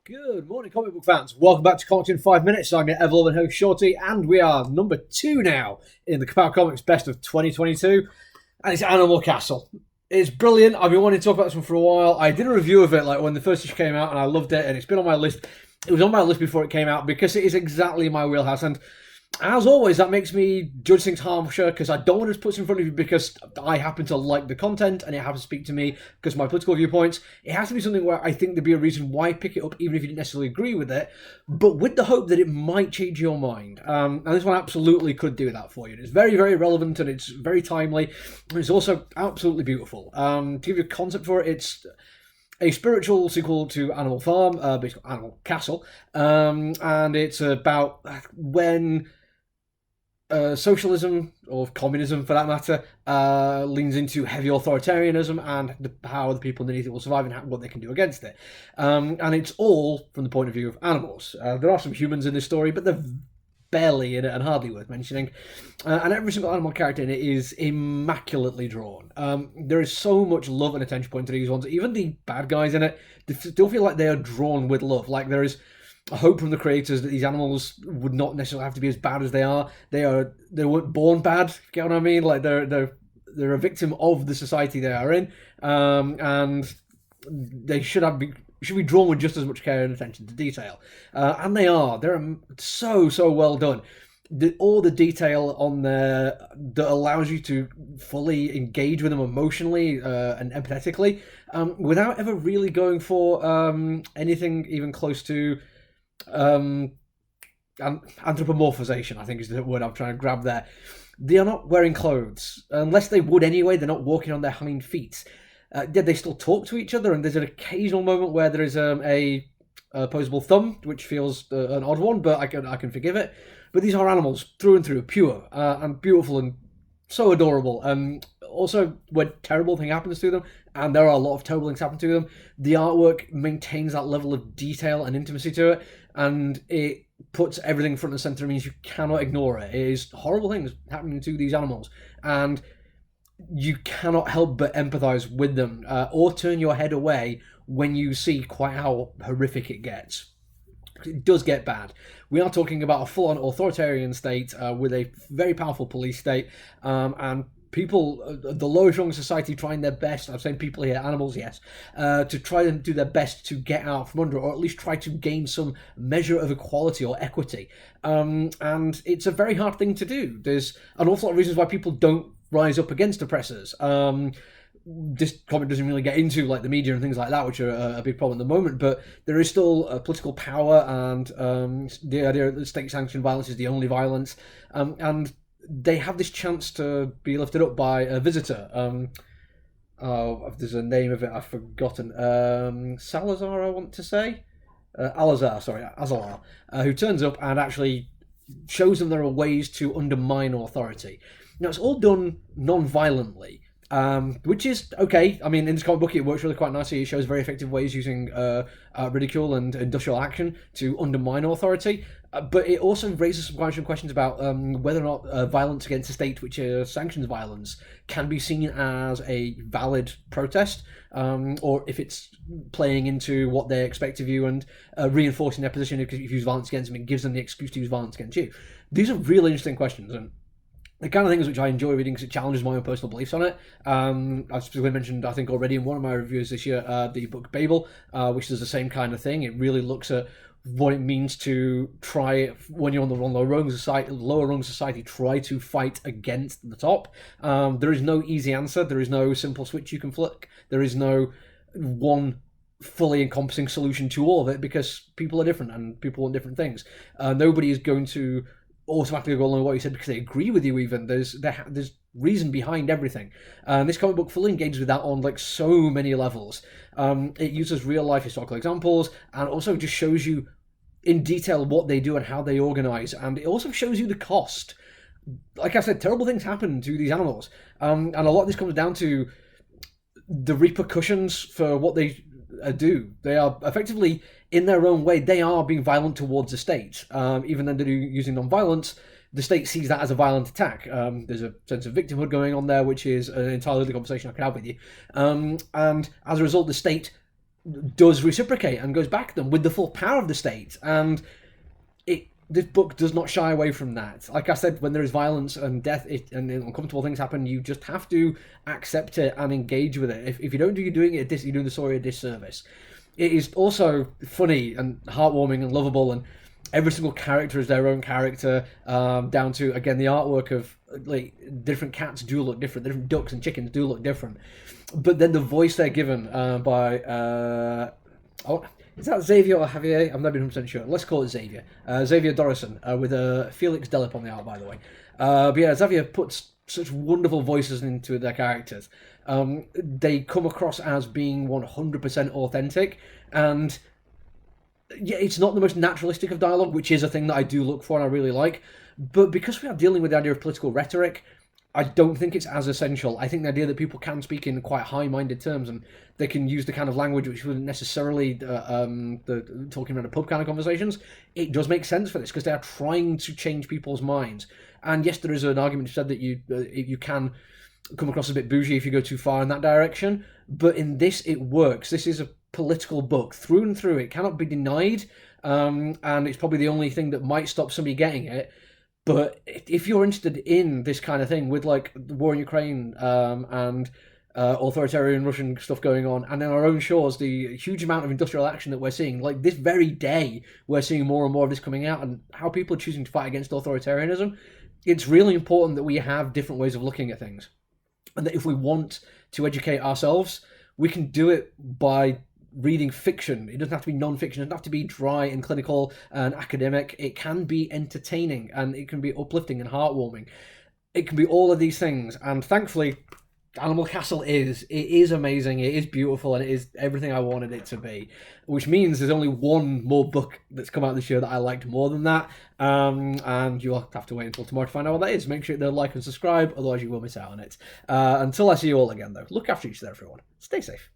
Good morning, comic book fans. Welcome back to Comics in 5 Minutes. I'm your ever-loving host, Shorty, and we are number 2 now in the Ka-Pow Comics Best of 2022, and it's Animal Castle. It's brilliant. I've been wanting to talk about this one for a while. I did a review of it like when the first issue came out, and I loved it, and it's been on my list. It was on my list before it came out because it is exactly my wheelhouse, and as always, that makes me judge things harsher because I don't want to put it in front of you because I happen to like the content and it happens to speak to me because of my political viewpoints. It has to be something where I think there'd be a reason why I pick it up, even if you didn't necessarily agree with it, but with the hope that it might change your mind. And this one absolutely could do that for you. It's very, very relevant and it's very timely. And it's also absolutely beautiful. To give you a concept for it, it's a spiritual sequel to Animal Farm, basically Animal Castle, and it's about when socialism, or communism for that matter, leans into heavy authoritarianism and how the people underneath it will survive and what they can do against it. And it's all from the point of view of animals. There are some humans in this story, but they're barely in it and hardly worth mentioning. And every single animal character in it is immaculately drawn. There is so much love and attention put into these ones. Even the bad guys in it, they still feel like they are drawn with love. Like there is a hope from the creators that these animals would not necessarily have to be as bad as they are. They weren't born bad. If you get what I mean? Like they're a victim of the society they are in, and they should be drawn with just as much care and attention to detail. And they are. They're so well done. All the detail on there that allows you to fully engage with them emotionally and empathetically, without ever really going for anything even close to anthropomorphization, I think is the word I'm trying to grab there. They are not wearing clothes. Unless they would anyway, they're not walking on their hind feet. They still talk to each other, and there's an occasional moment where there is a opposable thumb, which feels an odd one, but I can forgive it. But these are animals through and through, pure and beautiful and so adorable. Also, when terrible thing happens to them, and there are a lot of terrible things happen to them, the artwork maintains that level of detail and intimacy to it, and it puts everything front and center. It means you cannot ignore it. It is horrible things happening to these animals, and you cannot help but empathize with them, or turn your head away when you see quite how horrific it gets. It does get bad. We are talking about a full-on authoritarian state with a very powerful police state, and people, the lowest rung of society, trying their best. I'm saying people here, animals, yes, to try and do their best to get out from under, or at least try to gain some measure of equality or equity. And it's a very hard thing to do. There's an awful lot of reasons why people don't rise up against oppressors. This comic doesn't really get into like the media and things like that, which are a big problem at the moment, but there is still political power, and the idea that state-sanctioned violence is the only violence, and they have this chance to be lifted up by a visitor. There's a name of it I've forgotten. Salazar, I want to say. Azalar, who turns up and actually shows them there are ways to undermine authority. Now, it's all done non-violently, which is okay. I mean, in this comic book, it works really quite nicely. It shows very effective ways using ridicule and industrial action to undermine authority. But it also raises some questions about whether or not violence against the state, which sanctions violence, can be seen as a valid protest, or if it's playing into what they expect of you and reinforcing their position. Because if you use violence against them, it gives them the excuse to use violence against you. These are really interesting questions, and the kind of things which I enjoy reading because it challenges my own personal beliefs on it. I've specifically mentioned, I think, already in one of my reviews this year, the book Babel, which does the same kind of thing. It really looks at what it means to try, when you're on the lower rung society, try to fight against the top. There is no easy answer. There is no simple switch you can flick. There is no one fully encompassing solution to all of it, because people are different and people want different things. Nobody is going to automatically go along with what you said because they agree with you. Even there's reason behind everything, and this comic book fully engages with that on like so many levels. It uses real life historical examples, and also just shows you in detail what they do and how they organize, and it also shows you the cost. Like I said, terrible things happen to these animals, and a lot of this comes down to the repercussions for what they do. They are effectively, in their own way, they are being violent towards the state. Even though they're using non-violence, the state sees that as a violent attack. There's a sense of victimhood going on there, which is an entirely other conversation I could have with you. And as a result, the state does reciprocate and goes back to them with the full power of the state. And this book does not shy away from that. Like I said, when there is violence and death and uncomfortable things happen, you just have to accept it and engage with it. If you don't do, you're doing it, you're doing the story a disservice. It is also funny and heartwarming and lovable, and every single character is their own character, down to, again, the artwork of, like, different cats do look different, different ducks and chickens do look different, but then the voice they're given by is that Xavier or Javier? I'm not 100% sure. Let's call it Xavier. Xavier Dorison, with Felix Delip on the art, by the way. But yeah, Xavier puts such wonderful voices into their characters. They come across as being 100% authentic, and yeah, it's not the most naturalistic of dialogue, which is a thing that I do look for and I really like. But because we are dealing with the idea of political rhetoric, I don't think it's as essential. I think the idea that people can speak in quite high-minded terms and they can use the kind of language which wouldn't necessarily the talking around a pub kind of conversations, it does make sense for this because they are trying to change people's minds. And yes, there is an argument said that you can come across as a bit bougie if you go too far in that direction, but in this it works. This is a political book through and through. It cannot be denied, and it's probably the only thing that might stop somebody getting it. But if you're interested in this kind of thing with, like, the war in Ukraine, and authoritarian Russian stuff going on, and in our own shores, the huge amount of industrial action that we're seeing, like this very day, we're seeing more and more of this coming out, and how people are choosing to fight against authoritarianism, it's really important that we have different ways of looking at things. And that if we want to educate ourselves, we can do it by reading fiction. It doesn't have to be non-fiction. It doesn't have to be dry and clinical and academic. It can be entertaining, and it can be uplifting and heartwarming. It can be all of these things, and thankfully Animal Castle is amazing, it is beautiful, and it is everything I wanted it to be, which means there's only one more book that's come out this year that I liked more than that, and you'll have to wait until tomorrow to find out what that is. Make sure to like and subscribe, otherwise you will miss out on it. Until I see you all again, though, look after each other, everyone. Stay safe.